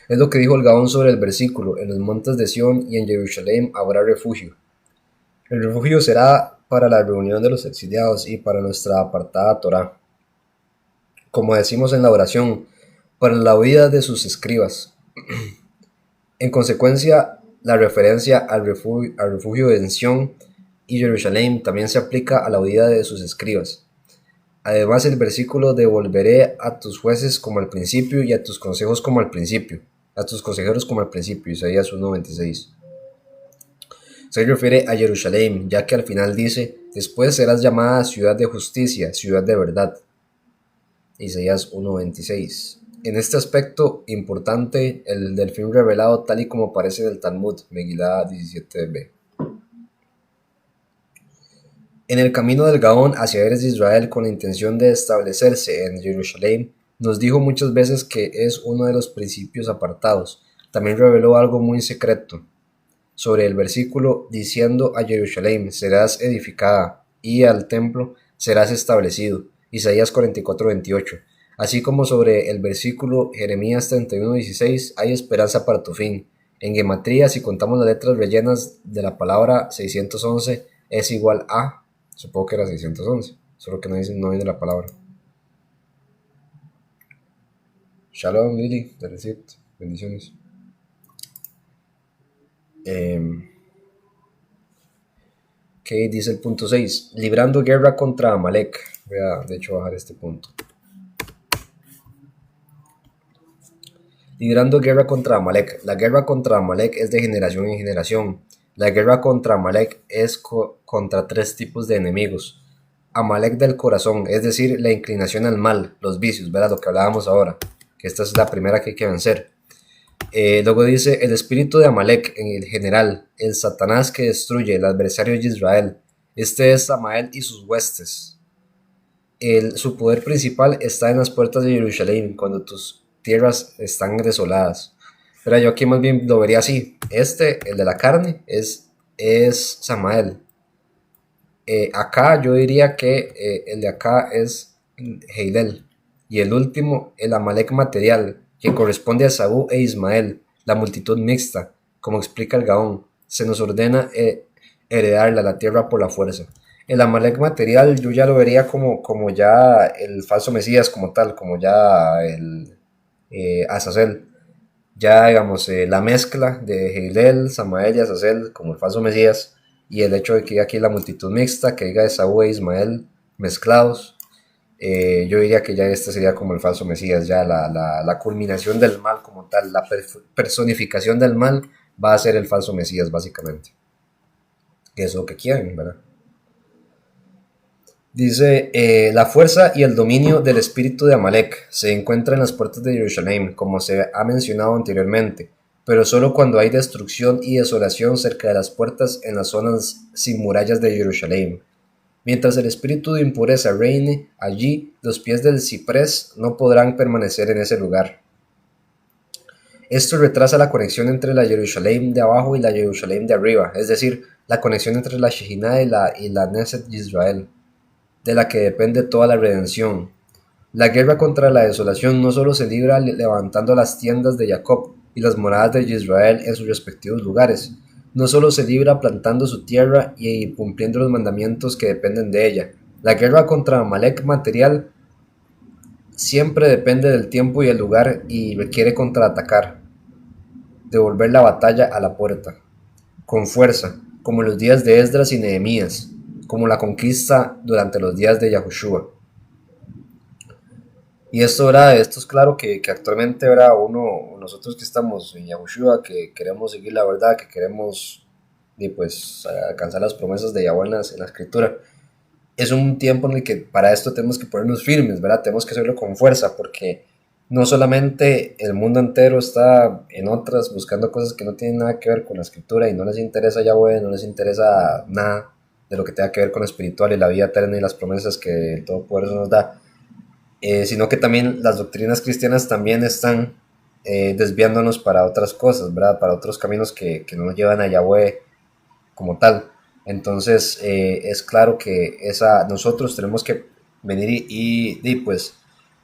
Es lo que dijo el Gaón sobre el versículo, en los montes de Sión y en Jerusalén habrá refugio. El refugio será para la reunión de los exiliados y para nuestra apartada Torá. Como decimos en la oración, para la huida de sus escribas. En consecuencia, la referencia al refugio en Sión y Jerusalén también se aplica a la huida de sus escribas. Además, el versículo devolveré a tus jueces como al principio y a tus consejos como al principio. A tus consejeros como al principio, Isaías 1:26. Se refiere a Jerusalén, ya que al final dice, después serás llamada ciudad de justicia, ciudad de verdad. Isaías 1:26. En este aspecto importante, el del fin revelado tal y como aparece en el Talmud, Megilá 17b. En el camino del Gaón hacia Eres de Israel con la intención de establecerse en Jerusalén, nos dijo muchas veces que es uno de los principios apartados. También reveló algo muy secreto sobre el versículo diciendo a Jerusalén serás edificada y al templo serás establecido. Isaías 44:28. Así como sobre el versículo Jeremías 31:16 hay esperanza para tu fin. En gematría, si contamos las letras rellenas de la palabra 611 es igual a, supongo que era 611, solo que no viene la palabra. Shalom Lili, de Recit, bendiciones. ¿Qué dice el punto 6? Librando guerra contra Amalek. Voy a, de hecho, bajar este punto. Librando guerra contra Amalek. La guerra contra Amalek es de generación en generación. La guerra contra Amalek es contra tres tipos de enemigos. Amalek del corazón, es decir, la inclinación al mal, los vicios, ¿verdad? Lo que hablábamos ahora, que esta es la primera que hay que vencer. Luego dice el espíritu de Amalek en el general, el Satanás que destruye, el adversario de Israel. Este es Samael y sus huestes. Su poder principal está en las puertas de Jerusalén, cuando tus tierras están desoladas. Pero yo aquí más bien lo vería así. El de la carne, es Samael. Acá yo diría que el de acá es Heidel. Y el último, el Amalek material, que corresponde a Saúl e Ismael, la multitud mixta. Como explica el Gaón, se nos ordena heredarla, la tierra por la fuerza. El Amalek material yo ya lo vería como ya el falso Mesías como tal, como ya el Azazel. Ya digamos la mezcla de Heidel, Samael y Azazel como el falso Mesías, y el hecho de que aquí la multitud mixta, que diga Esaú e Ismael mezclados, yo diría que ya este sería como el falso Mesías, ya la culminación del mal como tal, la personificación del mal va a ser el falso Mesías básicamente, que es lo que quieren, ¿verdad? Dice, la fuerza y el dominio del espíritu de Amalek se encuentra en las puertas de Jerusalén, como se ha mencionado anteriormente, pero solo cuando hay destrucción y desolación cerca de las puertas en las zonas sin murallas de Jerusalén. Mientras el espíritu de impureza reine allí, los pies del ciprés no podrán permanecer en ese lugar. Esto retrasa la conexión entre la Jerusalén de abajo y la Jerusalén de arriba, es decir, la conexión entre la Shejinah y la Neset de Israel, de la que depende toda la redención. La guerra contra la desolación no solo se libra levantando las tiendas de Jacob y las moradas de Israel en sus respectivos lugares, no solo se libra plantando su tierra y cumpliendo los mandamientos que dependen de ella. La guerra contra Amalek material siempre depende del tiempo y el lugar y requiere contraatacar, devolver la batalla a la puerta, con fuerza, como en los días de Esdras y Nehemías, como la conquista durante los días de Yahushua. Y esto, ¿verdad? Esto es claro que actualmente, ¿verdad? Nosotros que estamos en Yahushua, que queremos seguir la verdad, que queremos y pues alcanzar las promesas de Yahweh en la escritura, es un tiempo en el que para esto tenemos que ponernos firmes, ¿verdad? Tenemos que hacerlo con fuerza, porque no solamente el mundo entero está en otras buscando cosas que no tienen nada que ver con la escritura y no les interesa Yahweh, no les interesa nada de lo que tenga que ver con lo espiritual y la vida eterna y las promesas que el Todopoderoso nos da, sino que también las doctrinas cristianas también están desviándonos para otras cosas, ¿verdad? Para otros caminos que no nos llevan a Yahweh como tal. Entonces es claro que nosotros tenemos que venir y pues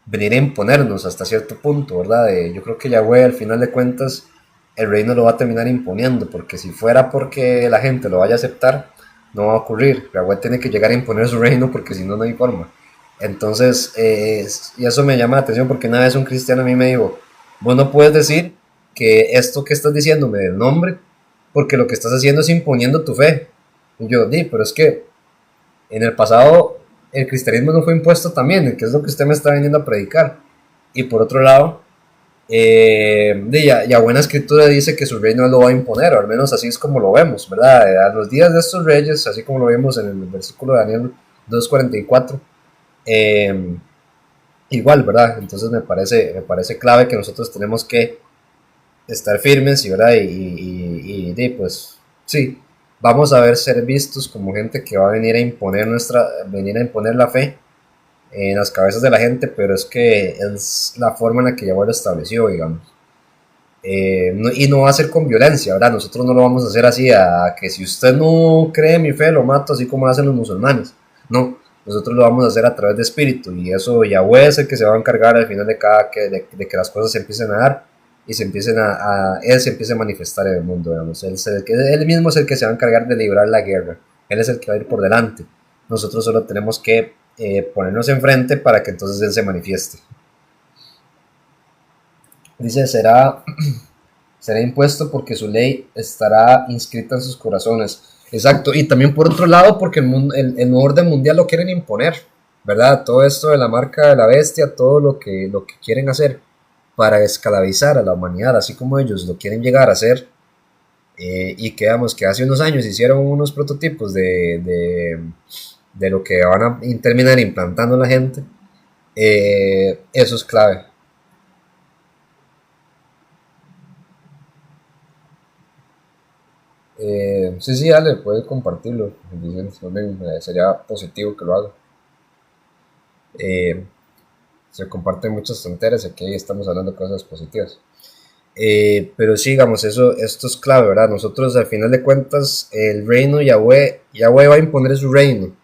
venir a imponernos hasta cierto punto, ¿verdad? Yo creo que Yahweh al final de cuentas el reino lo va a terminar imponiendo, porque si fuera porque la gente lo vaya a aceptar, no va a ocurrir. Yahweh tiene que llegar a imponer su reino porque si no, no hay forma. Entonces, y eso me llama la atención porque una vez un cristiano a mí me dijo, vos no puedes decir que esto que estás diciéndome del nombre, porque lo que estás haciendo es imponiendo tu fe. Y yo, pero es que en el pasado el cristianismo no fue impuesto también, que es lo que usted me está viniendo a predicar. Y por otro lado, ya buena escritura dice que su reino lo va a imponer, o al menos así es como lo vemos, ¿verdad? A los días de estos reyes, así como lo vimos en el versículo de Daniel 2:44, igual, ¿verdad? Entonces me parece clave que nosotros tenemos que estar firmes, ¿verdad? Y pues sí, vamos a ver ser vistos como gente que va a venir a imponer la fe en las cabezas de la gente, pero es que es la forma en la que Yahweh lo estableció, digamos. Y no va a ser con violencia, ¿verdad? Nosotros no lo vamos a hacer así, a que si usted no cree en mi fe, lo mato, así como lo hacen los musulmanes. No, nosotros lo vamos a hacer a través de espíritu, y eso Yahweh es el que se va a encargar al final de de que las cosas se empiecen a dar y él se empiece a manifestar en el mundo, digamos. Él mismo es el que se va a encargar de librar la guerra, él es el que va a ir por delante. Nosotros solo tenemos que ponernos enfrente para que entonces él se manifieste. Dice, será impuesto porque su ley estará inscrita en sus corazones. Exacto, y también por otro lado porque el nuevo orden mundial lo quieren imponer, ¿verdad? Todo esto de la marca de la bestia, todo lo que quieren hacer para esclavizar a la humanidad, así como ellos lo quieren llegar a hacer, y que hace unos años hicieron unos prototipos de lo que van a terminar implantando la gente, eso es clave. Sí, dale, puedes compartirlo. Sería positivo que lo haga. Se comparten muchas tonteras y aquí estamos hablando de cosas positivas. Pero sí, digamos, esto es clave, ¿verdad? Nosotros, al final de cuentas, el reino Yahweh va a imponer su reino,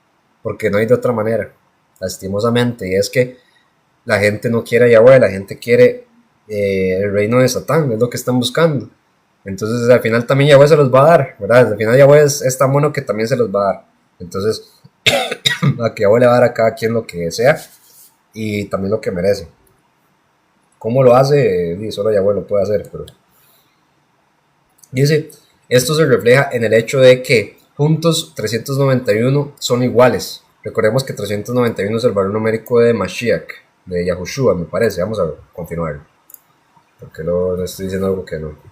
porque no hay de otra manera, lastimosamente. Y es que la gente no quiere a Yahweh, la gente quiere el reino de Satán, es lo que están buscando. Entonces al final también Yahweh se los va a dar, ¿verdad? Al final Yahweh es tan bueno que también se los va a dar. Entonces, a que Yahweh le va a dar a cada quien lo que sea y también lo que merece. ¿Cómo lo hace? Solo Yahweh lo puede hacer, pero... Dice, esto se refleja en el hecho de que juntos 391 son iguales. Recordemos que 391 es el valor numérico de Mashiach, de Yahushua, me parece. Vamos a confirmarlo, porque no estoy diciendo algo que no.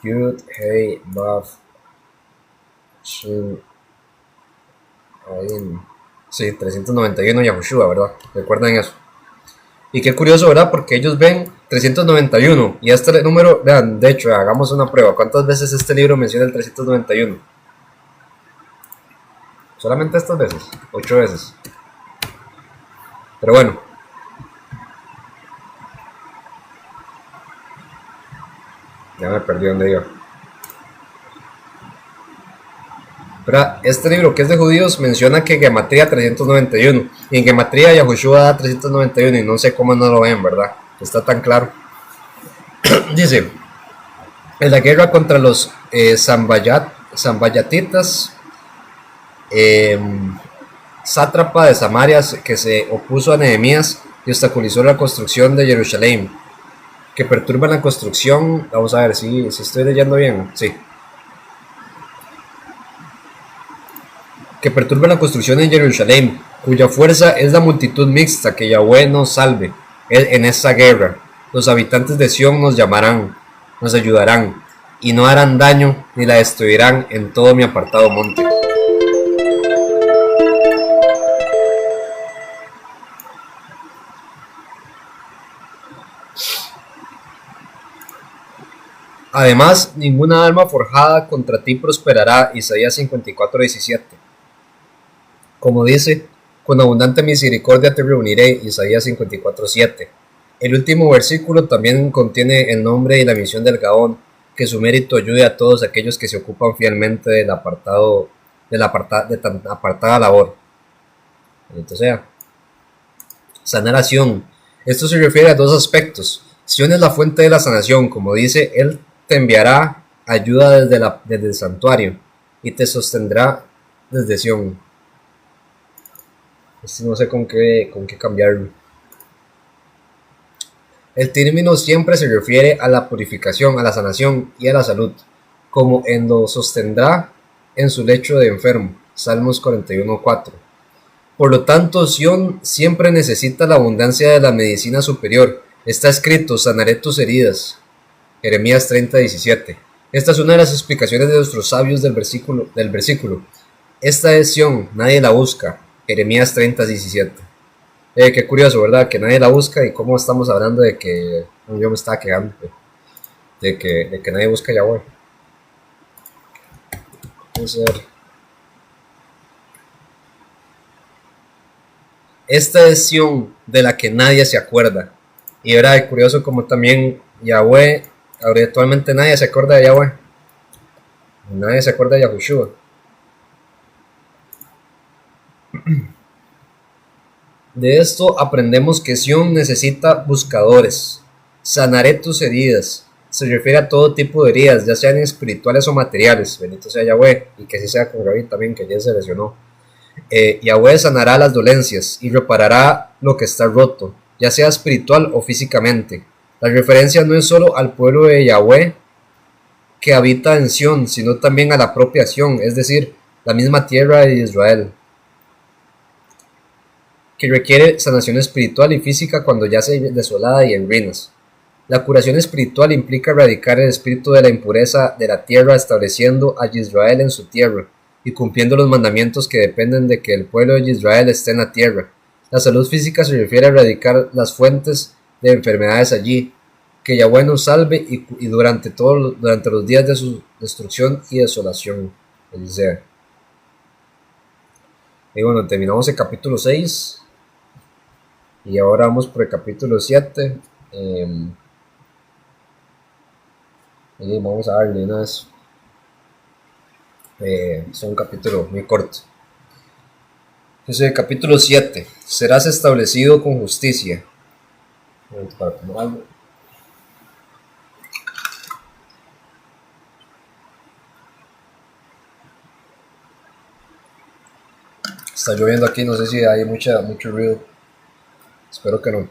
Yud, Hey, Vav, Shin, Ain. Sí, 391 Yahushua, ¿verdad? Recuerden eso. Y qué curioso, ¿verdad? Porque ellos ven 391 y este número, vean, de hecho, hagamos una prueba. ¿Cuántas veces este libro menciona el 391? Solamente estas veces, 8 veces. Pero bueno. Ya me perdí donde iba. Pero este libro que es de judíos menciona que Gematría 391 y en Gematría Yahushua da 391 y no sé cómo no lo ven, ¿verdad? Está tan claro. Dice, En la guerra contra los Zambayatitas, eh, sátrapa de Samaria que se opuso a Nehemías y obstaculizó la construcción de Jerusalén, que perturban la construcción. Vamos a ver si estoy leyendo bien. Sí. Que perturban la construcción en Jerusalén, cuya fuerza es la multitud mixta, que Yahweh nos salve en esta guerra. Los habitantes de Sión nos llamarán, nos ayudarán, y no harán daño ni la destruirán en todo mi apartado monte. Además, ninguna arma forjada contra ti prosperará. Isaías 54:17. Como dice, con abundante misericordia te reuniré. Isaías 54:7. El último versículo también contiene el nombre y la misión del Gaón, que su mérito ayude a todos aquellos que se ocupan fielmente de tan apartada labor. Entonces, sea, sanación. Esto se refiere a dos aspectos. Sion es la fuente de la sanación, como dice, él te enviará ayuda desde el santuario y te sostendrá desde Sion. No sé con qué cambiarlo. El término siempre se refiere a la purificación, a la sanación y a la salud, como en lo sostendrá en su lecho de enfermo. Salmos 41:4. Por lo tanto, Sion siempre necesita la abundancia de la medicina superior. Está escrito, sanaré tus heridas. Jeremías 30:17. Esta es una de las explicaciones de nuestros sabios del versículo. Esta es Sion, nadie la busca. Jeremías 30:17. Qué curioso, ¿verdad? Que nadie la busca y cómo estamos hablando de que yo me estaba quejando de que nadie busca Yahweh. Vamos a ver. Esta es Sion de la que nadie se acuerda. Y era curioso como también Yahweh, actualmente nadie se acuerda de Yahweh. Nadie se acuerda de Yahushua. De esto aprendemos que Sion necesita buscadores. Sanaré tus heridas. Se refiere a todo tipo de heridas, ya sean espirituales o materiales. Bendito sea Yahweh. Y que así sea con Gaby también, que ya se lesionó. Yahweh sanará las dolencias y reparará lo que está roto, ya sea espiritual o físicamente. La referencia no es solo al pueblo de Yahweh que habita en Sion, sino también a la propia Sion, es decir, la misma tierra de Israel, que requiere sanación espiritual y física cuando yace desolada y en ruinas. La curación espiritual implica erradicar el espíritu de la impureza de la tierra, estableciendo a Israel en su tierra y cumpliendo los mandamientos que dependen de que el pueblo de Israel esté en la tierra. La salud física se refiere a erradicar las fuentes de enfermedades allí, que Yahweh nos salve y durante los días de su destrucción y desolación. Y bueno, terminamos el capítulo 6 y ahora vamos por el capítulo 7. Y vamos a darle una vez. Es un capítulo muy corto. Entonces, el capítulo 7. Serás establecido con justicia. Para tomar algo. Está lloviendo aquí, no sé si hay mucho ruido. Espero que no.